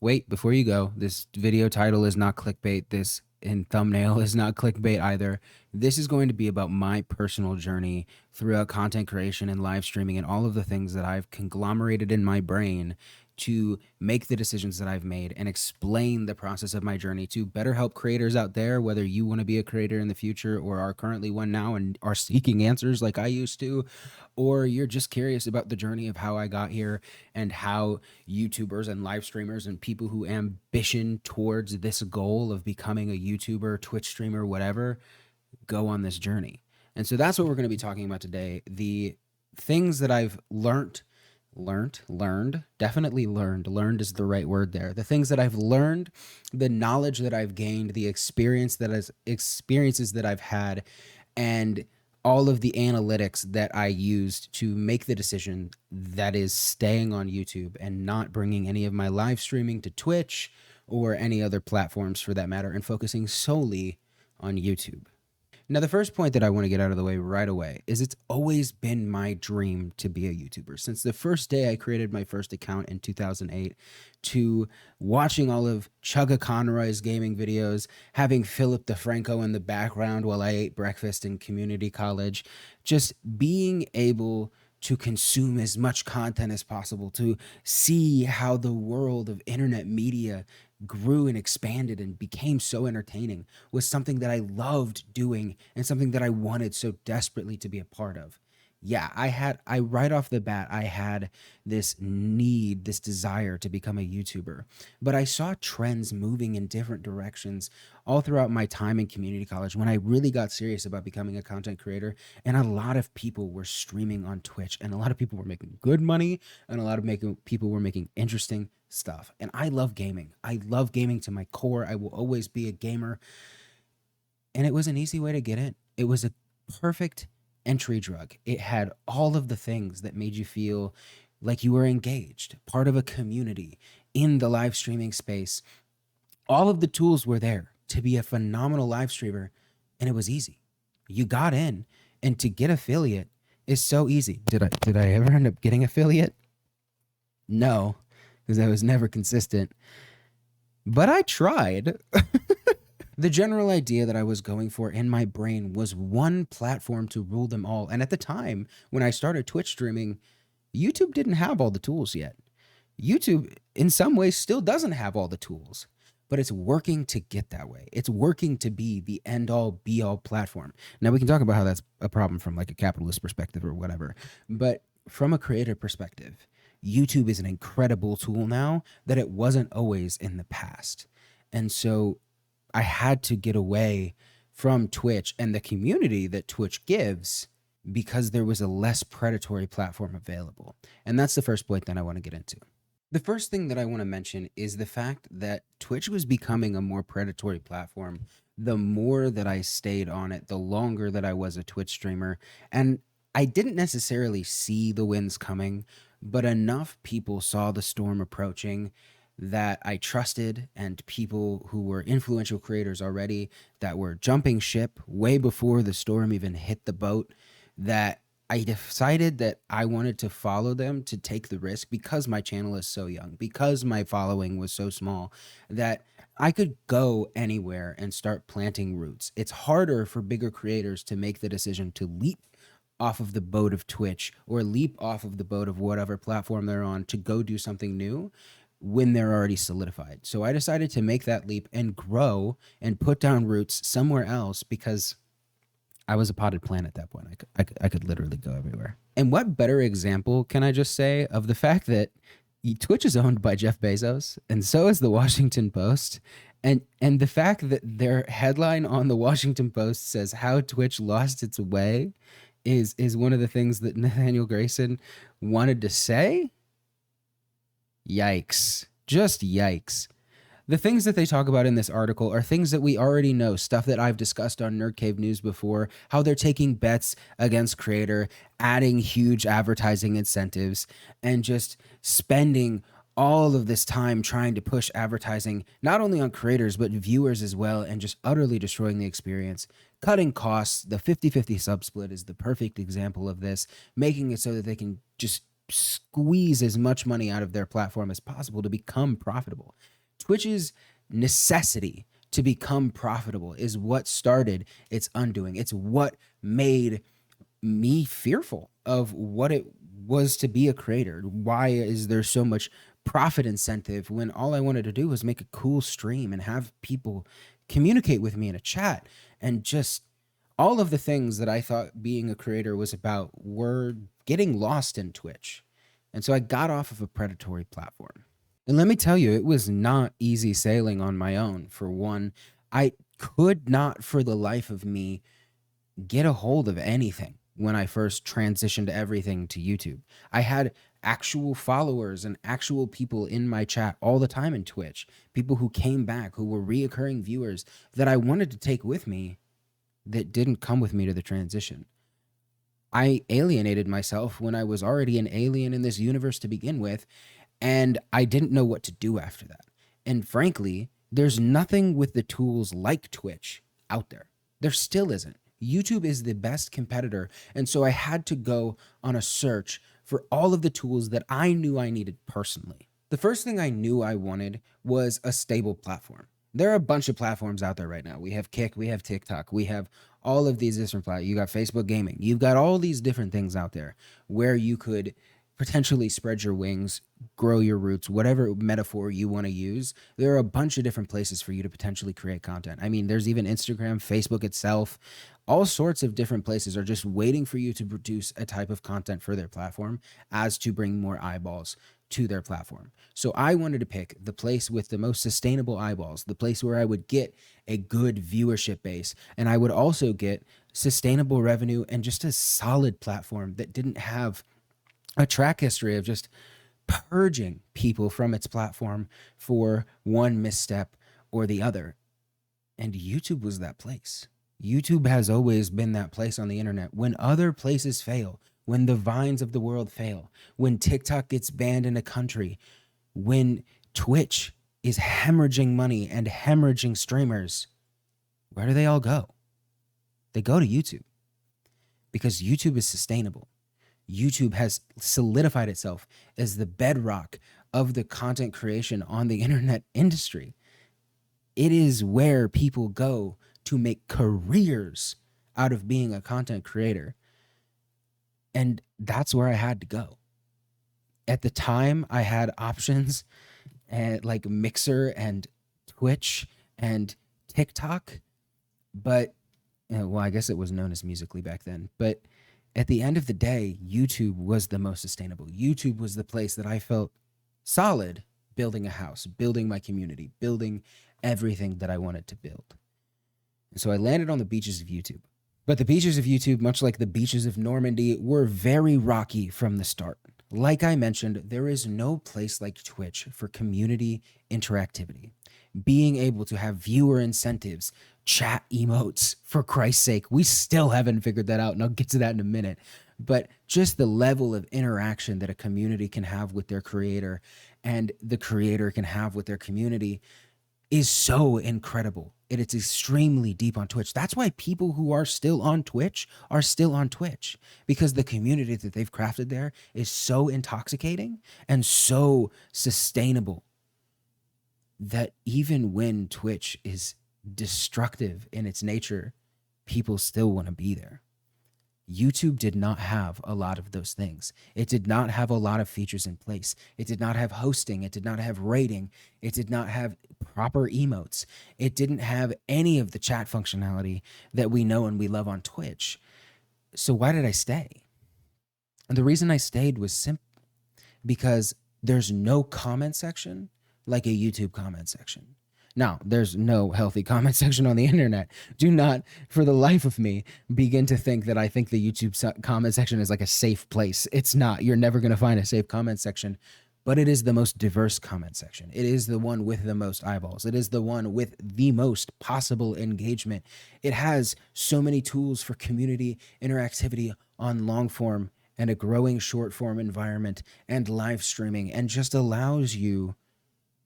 wait, before you go, this video title is not clickbait. This in thumbnail is not clickbait either. This is going to be about my personal journey throughout content creation and live streaming and all of the things that I've conglomerated in my brain to make the decisions that I've made and explain the process of my journey to better help creators out there, whether you want to be a creator in the future or are currently one now and are seeking answers like I used to, or you're just curious about the journey of how I got here and how YouTubers and live streamers and people who ambition towards this goal of becoming a YouTuber, Twitch streamer, whatever, go on this journey. And so that's what we're going to be talking about today. The things that I've learned, definitely learned is the right word there. The things that I've learned, the knowledge that I've gained, the experiences that I've had, and all of the analytics that I used to make the decision that is staying on YouTube and not bringing any of my live streaming to Twitch or any other platforms for that matter, and focusing solely on YouTube. Now, the first point that I want to get out of the way right away is it's always been my dream to be a YouTuber. Since the first day I created my first account in 2008, to watching all of Chugga Conroy's gaming videos, having Philip DeFranco in the background while I ate breakfast in community college, just being able to consume as much content as possible, to see how the world of internet media grew and expanded and became so entertaining was something that I loved doing and something that I wanted so desperately to be a part of. Yeah, I right off the bat, I had this need, this desire to become a YouTuber, but I saw trends moving in different directions all throughout my time in community college when I really got serious about becoming a content creator. And a lot of people were streaming on Twitch, and a lot of people were making good money, and a lot of people were making interesting stuff. And I love gaming. I love gaming to my core. I will always be a gamer. And it was an easy way to get in. It was a perfect entry drug. It had all of the things that made you feel like you were engaged, part of a community in the live streaming space. All of the tools were there to be a phenomenal live streamer, and it was easy. You got in, and to get affiliate is so easy. Did I ever end up getting affiliate? No, because I was never consistent. But I tried. The general idea that I was going for in my brain was one platform to rule them all. And at the time, when I started Twitch streaming, YouTube didn't have all the tools yet. YouTube, in some ways, still doesn't have all the tools, but it's working to get that way. It's working to be the end-all, be-all platform. Now, we can talk about how that's a problem from like a capitalist perspective or whatever, but from a creator perspective, YouTube is an incredible tool now that it wasn't always in the past. And so I had to get away from Twitch and the community that Twitch gives because there was a less predatory platform available. And that's the first point that I want to get into. The first thing that I want to mention is the fact that Twitch was becoming a more predatory platform the more that I stayed on it, the longer that I was a Twitch streamer. And I didn't necessarily see the winds coming, but enough people saw the storm approaching that I trusted, and people who were influential creators already that were jumping ship way before the storm even hit the boat, that I decided that I wanted to follow them, to take the risk, because my channel is so young, because my following was so small, that I could go anywhere and start planting roots. It's harder for bigger creators to make the decision to leap off of the boat of Twitch or leap off of the boat of whatever platform they're on to go do something new when they're already solidified. So I decided to make that leap and grow and put down roots somewhere else, because I was a potted plant at that point. I could literally go everywhere. And what better example can I just say of the fact that Twitch is owned by Jeff Bezos, and so is the Washington Post. And the fact that their headline on the Washington Post says how Twitch lost its way is one of the things that Nathaniel Grayson wanted to say. Yikes. Just yikes. The things that they talk about in this article are things that we already know, stuff that I've discussed on Nerd Cave News before, how they're taking bets against creator, adding huge advertising incentives, and just spending all of this time trying to push advertising, not only on creators, but viewers as well, and just utterly destroying the experience. Cutting costs, the 50-50 sub split is the perfect example of this, making it so that they can just squeeze as much money out of their platform as possible to become profitable. Twitch's necessity to become profitable is what started its undoing. It's what made me fearful of what it was to be a creator. Why is there so much profit incentive when all I wanted to do was make a cool stream and have people communicate with me in a chat, and just all of the things that I thought being a creator was about were getting lost in Twitch. And so I got off of a predatory platform. And let me tell you, it was not easy sailing on my own. For one, I could not for the life of me get a hold of anything when I first transitioned everything to YouTube. I had actual followers and actual people in my chat all the time in Twitch, people who came back, who were reoccurring viewers that I wanted to take with me that didn't come with me to the transition. I alienated myself when I was already an alien in this universe to begin with, and I didn't know what to do after that. And frankly, there's nothing with the tools like Twitch out there. There still isn't. YouTube is the best competitor, and so I had to go on a search for all of the tools that I knew I needed personally. The first thing I knew I wanted was a stable platform. There are a bunch of platforms out there right now. We have Kick, we have TikTok, we have all of these different platforms. You got Facebook Gaming. You've got all these different things out there where you could potentially spread your wings, grow your roots, whatever metaphor you want to use. There are a bunch of different places for you to potentially create content. I mean, there's even Instagram, Facebook itself, all sorts of different places are just waiting for you to produce a type of content for their platform as to bring more eyeballs to their platform. So I wanted to pick the place with the most sustainable eyeballs, the place where I would get a good viewership base, and I would also get sustainable revenue and just a solid platform that didn't have a track history of just purging people from its platform for one misstep or the other. And YouTube was that place. YouTube has always been that place on the internet. When other places fail, when the Vines of the world fail, when TikTok gets banned in a country, when Twitch is hemorrhaging money and hemorrhaging streamers, where do they all go? They go to YouTube because YouTube is sustainable. YouTube has solidified itself as the bedrock of the content creation on the internet industry. It is where people go to make careers out of being a content creator. And that's where I had to go. At the time, I had options like Mixer and Twitch and TikTok, but well, I guess it was known as Musical.ly back then. But at the end of the day, YouTube was the most sustainable. YouTube was the place that I felt solid building a house, building my community, building everything that I wanted to build. And so I landed on the beaches of YouTube. But the beaches of YouTube, much like the beaches of Normandy, were very rocky from the start. Like I mentioned, there is no place like Twitch for community interactivity. Being able to have viewer incentives, chat emotes, for Christ's sake, we still haven't figured that out, and I'll get to that in a minute. But just the level of interaction that a community can have with their creator and the creator can have with their community is so incredible. It's extremely deep on Twitch. That's why people who are still on Twitch are still on Twitch, because the community that they've crafted there is so intoxicating and so sustainable that even when Twitch is destructive in its nature, people still want to be there. YouTube did not have a lot of those things. It did not have a lot of features in place. It did not have hosting. It did not have rating. It did not have proper emotes. It didn't have any of the chat functionality that we know and we love on Twitch. So why did I stay? And the reason I stayed was simple, because there's no comment section like a YouTube comment section. Now, there's no healthy comment section on the internet. Do not, for the life of me, begin to think that I think the YouTube comment section is like a safe place. It's not. You're never going to find a safe comment section, but it is the most diverse comment section. It is the one with the most eyeballs. It is the one with the most possible engagement. It has so many tools for community interactivity on long form and a growing short form environment and live streaming, and just allows you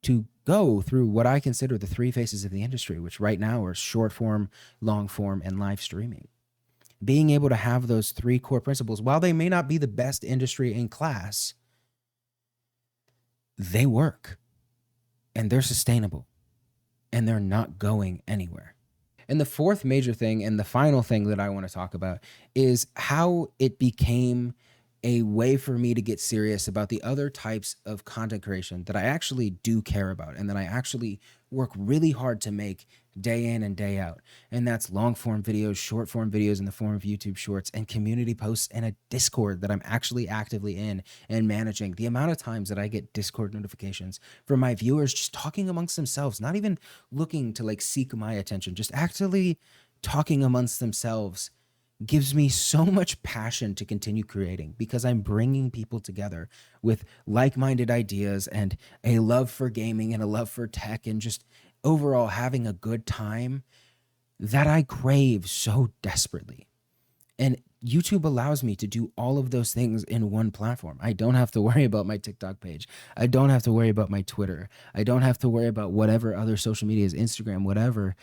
to go through what I consider the three faces of the industry, which right now are short form, long form, and live streaming. Being able to have those three core principles, while they may not be the best industry in class, they work and they're sustainable and they're not going anywhere. And the fourth major thing and the final thing that I want to talk about is how it became a way for me to get serious about the other types of content creation that I actually do care about and that I actually work really hard to make day in and day out. And that's long form videos, short form videos in the form of YouTube shorts, and community posts, and a Discord that I'm actually actively in and managing. The amount of times that I get Discord notifications from my viewers just talking amongst themselves, not even looking to like seek my attention, just actually talking amongst themselves, gives me so much passion to continue creating, because I'm bringing people together with like-minded ideas and a love for gaming and a love for tech and just overall having a good time that I crave so desperately. And YouTube allows me to do all of those things in one platform. I don't have to worry about my TikTok page. I don't have to worry about my Twitter. I don't have to worry about whatever other social media is, Instagram, whatever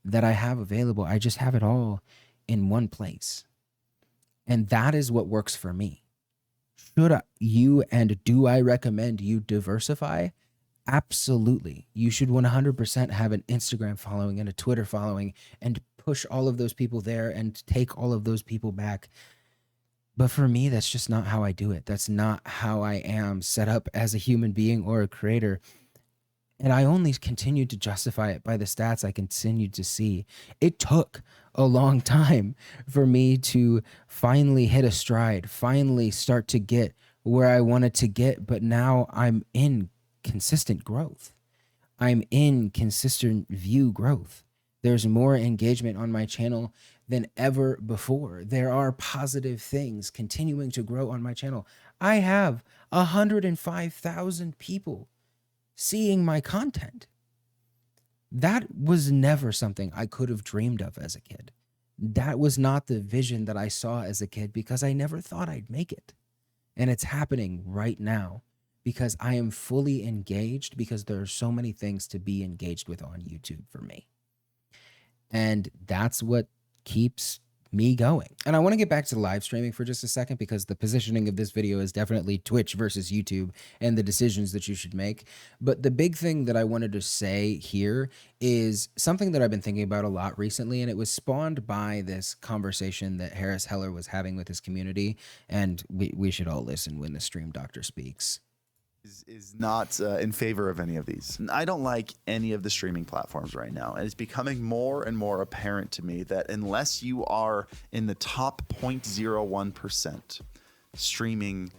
that I have available. I just have it all in one place. And that is what works for me. Should you and do I recommend you diversify? Absolutely. You should 100% have an Instagram following and a Twitter following and push all of those people there and take all of those people back. But for me, that's just not how I do it. That's not how I am set up as a human being or a creator. And I only continued to justify it by the stats I continued to see. It took a long time for me to finally hit a stride, finally start to get where I wanted to get. But now I'm in consistent growth. I'm in consistent view growth. There's more engagement on my channel than ever before. There are positive things continuing to grow on my channel. I have 105,000 people seeing my content. That was never something I could have dreamed of as a kid. That was not the vision that I saw as a kid, because I never thought I'd make it. And it's happening right now because I am fully engaged, because there are so many things to be engaged with on YouTube for me. And that's what keeps me going. And I want to get back to live streaming for just a second, because the positioning of this video is definitely Twitch versus YouTube and the decisions that you should make. But the big thing that I wanted to say here is something that I've been thinking about a lot recently, and it was spawned by this conversation that Harris Heller was having with his community, and we should all listen when the stream doctor speaks. Is not in favor of any of these. I don't like any of the streaming platforms right now. And it's becoming more and more apparent to me that unless you are in the top 0.01%, streaming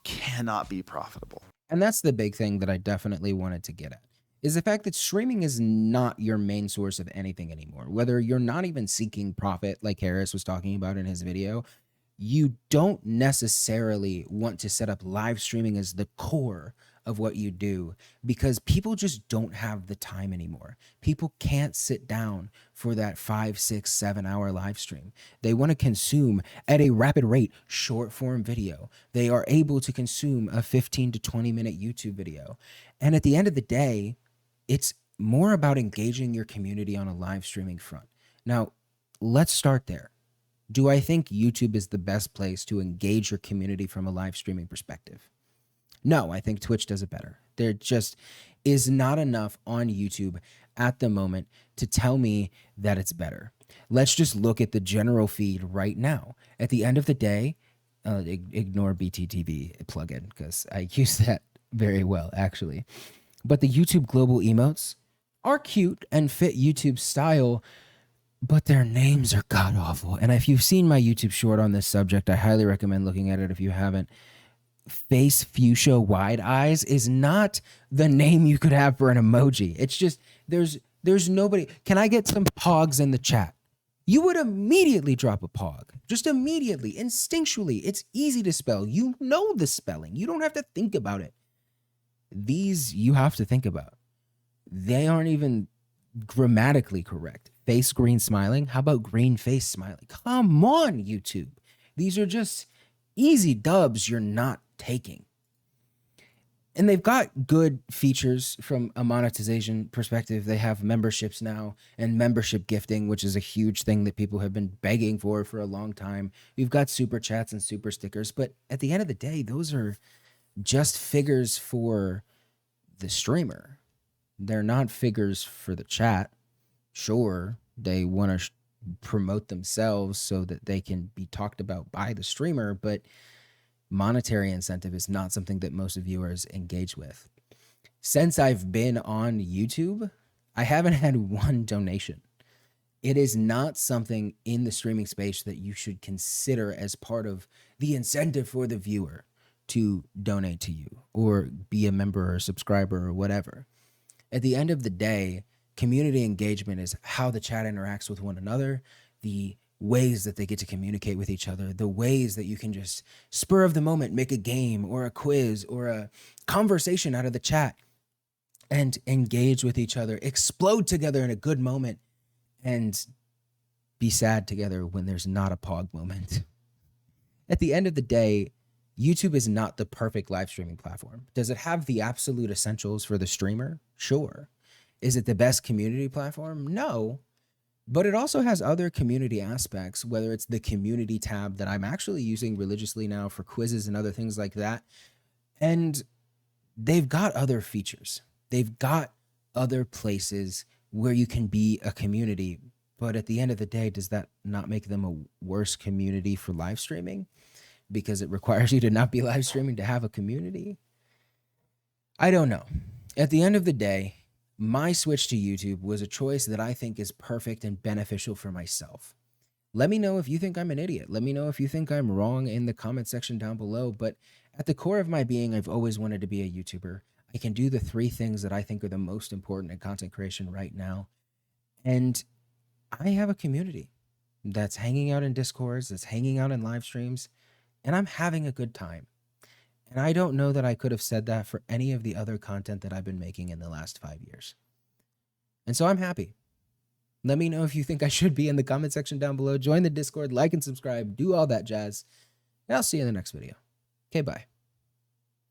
cannot be profitable. And that's the big thing that I definitely wanted to get at, is the fact that streaming is not your main source of anything anymore. Whether you're not even seeking profit, like Harris was talking about in his video, you don't necessarily want to set up live streaming as the core of what you do, because people just don't have the time anymore. People can't sit down for that 5, 6, 7 hour live stream. They want to consume at a rapid rate short form video. They are able to consume a 15 to 20 minute YouTube video. And at the end of the day, it's more about engaging your community on a live streaming front. Now, let's start there. Do I think YouTube is the best place to engage your community from a live streaming perspective? No, I think Twitch does it better. There just is not enough on YouTube at the moment to tell me that it's better. Let's just look at the general feed right now. At the end of the day, ignore BTTV plugin, because I use that very well, actually. But the YouTube global emotes are cute and fit YouTube's style, but their names are god awful. And if you've seen my YouTube short on this subject, I highly recommend looking at it if you haven't. Face Fuchsia Wide Eyes is not the name you could have for an emoji. It's just, there's nobody. Can I get some pogs in the chat? You would immediately drop a pog. Just immediately, instinctually. It's easy to spell. You know the spelling. You don't have to think about it. These you have to think about. They aren't even grammatically correct. Face green smiling. How about green face smiling? Come on, YouTube. These are just easy dubs you're not taking. And they've got good features from a monetization perspective. They have memberships now and membership gifting, which is a huge thing that people have been begging for a long time. We've got super chats and super stickers, but at the end of the day, those are just figures for the streamer. They're not figures for the chat. Sure, they want to promote themselves so that they can be talked about by the streamer, but monetary incentive is not something that most viewers engage with. Since I've been on YouTube, I haven't had one donation. It is not something in the streaming space that you should consider as part of the incentive for the viewer to donate to you or be a member or a subscriber or whatever. At the end of the day, community engagement is how the chat interacts with one another, the ways that they get to communicate with each other, the ways that you can just spur of the moment make a game or a quiz or a conversation out of the chat and engage with each other, explode together in a good moment, and be sad together when there's not a pog moment. At the end of the day, YouTube is not the perfect live streaming platform. Does it have the absolute essentials for the streamer? Sure. Is it the best community platform? No. But it also has other community aspects, whether it's the community tab that I'm actually using religiously now for quizzes and other things like that. And they've got other features. They've got other places where you can be a community. But at the end of the day, does that not make them a worse community for live streaming? Because it requires you to not be live streaming to have a community? I don't know. At the end of the day, my switch to YouTube was a choice that I think is perfect and beneficial for myself. Let me know if you think I'm an idiot. Let me know if you think I'm wrong in the comment section down below. But at the core of my being, I've always wanted to be a YouTuber. I can do the 3 things that I think are the most important in content creation right now. And I have a community that's hanging out in Discords, that's hanging out in live streams, and I'm having a good time. And I don't know that I could have said that for any of the other content that I've been making in the last 5 years. And so I'm happy. Let me know if you think I should be in the comment section down below. Join the Discord, like and subscribe, do all that jazz. And I'll see you in the next video. Okay, bye.